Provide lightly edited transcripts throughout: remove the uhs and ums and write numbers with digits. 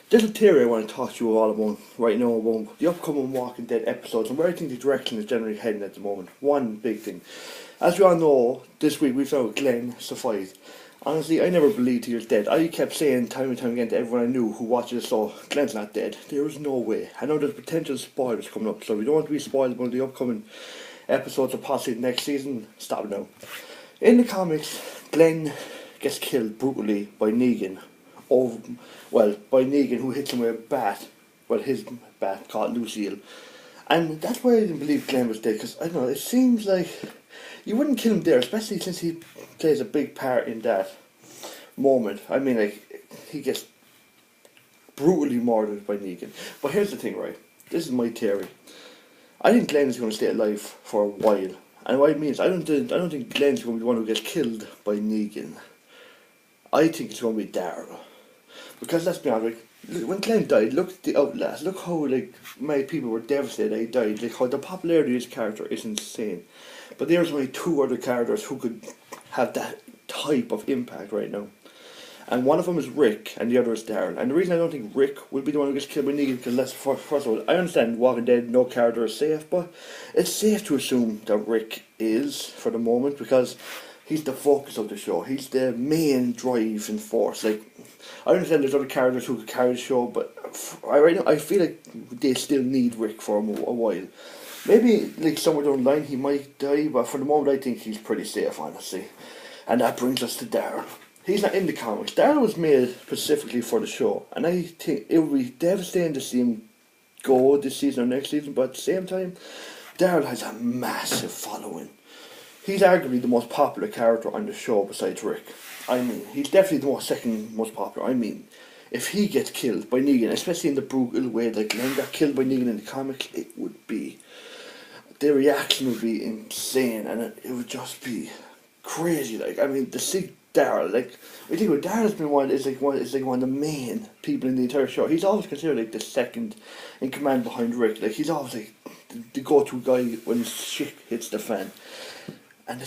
Little theory I want to talk to you all about right now about the upcoming Walking Dead episodes and where I think the direction is generally heading at the moment. One big thing. As we all know, this week we found Glenn Suffice. Honestly, I never believed he was dead. I kept saying time and time again to everyone I knew who watches the show, Glenn's not dead. There is no way. I know there's potential spoilers coming up, so we don't want to be spoiled about the upcoming episodes or possibly next season. Stop it now. In the comics, Glenn gets killed brutally by Negan. By Negan, who hits him with a bat. Well, his bat called Lucille. And that's why I didn't believe Glenn was dead, because, I don't know, it seems like you wouldn't kill him there, especially since he plays a big part in that moment. I mean, like, he gets brutally murdered by Negan. But here's the thing, right? This is my theory. I think Glenn is going to stay alive for a while. And what it means, I don't think Glenn's going to be the one who gets killed by Negan. I think it's going to be Daryl. Because let's be honest, when Glenn died, look at the Outlast. Look how many people were devastated that he died. Like how the popularity of his character is insane. But there's only two other characters who could have that type of impact right now. And one of them is Rick, and the other is Daryl. And the reason I don't think Rick will be the one who gets killed by Negan, because first of all, I understand Walking Dead, no character is safe, but it's safe to assume that Rick is for the moment, because he's the focus of the show. He's the main driving force. Like, I understand there's other characters who could carry the show, but right now I feel like they still need Rick for a while. Maybe like somewhere down the line he might die, but for the moment I think he's pretty safe, honestly. And that brings us to Daryl. He's not in the comics. Daryl was made specifically for the show, and I think it would be devastating to see him go this season or next season, but at the same time, Daryl has a massive following. He's arguably the most popular character on the show besides Rick. I mean, he's definitely the second most popular. I mean, if he gets killed by Negan, especially in the brutal way that Glenn got killed by Negan in the comics, it would be, the reaction would be insane, and it would just be crazy. Like, I mean, to see Daryl, like, I think what Daryl's been one is like one of the main people in the entire show. He's always considered like the second in command behind Rick. Like, he's always like the go-to guy when shit hits the fan. And to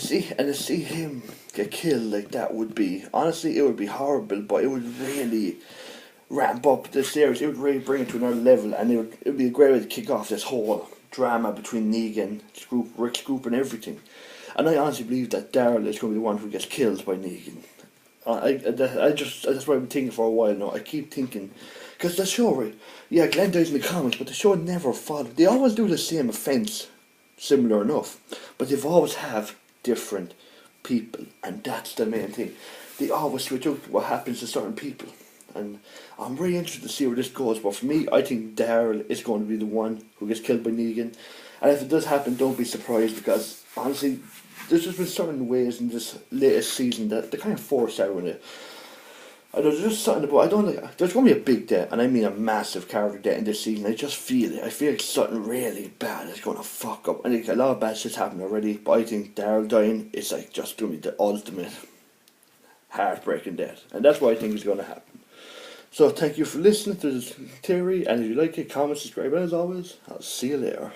see him get killed like that would be, honestly, it would be horrible, but it would really ramp up the series. It would really bring it to another level, and it would be a great way to kick off this whole drama between Negan, Rick's group, and everything. And I honestly believe that Daryl is going to be the one who gets killed by Negan. That's what I've been thinking for a while now. I keep thinking, because the show, right? Yeah, Glenn dies in the comics, but the show never followed. They always do the same offence, similar enough, but they've always have different people, and that's the main thing. They always switch up what happens to certain people, and I'm really interested to see where this goes. But for me, I think Daryl is going to be the one who gets killed by Negan, and if it does happen, don't be surprised, because honestly, there's just been certain ways in this latest season that they kind of forced out in it. There's just something about, there's going to be a big death, and I mean a massive character death in this season. I just feel it. I feel like something really bad is going to fuck up. I think a lot of bad shit's happened already, but I think Daryl dying is like just going to be the ultimate heartbreaking death. And that's what I think is going to happen. So thank you for listening to this theory, and if you like it, comment, subscribe, and as always, I'll see you later.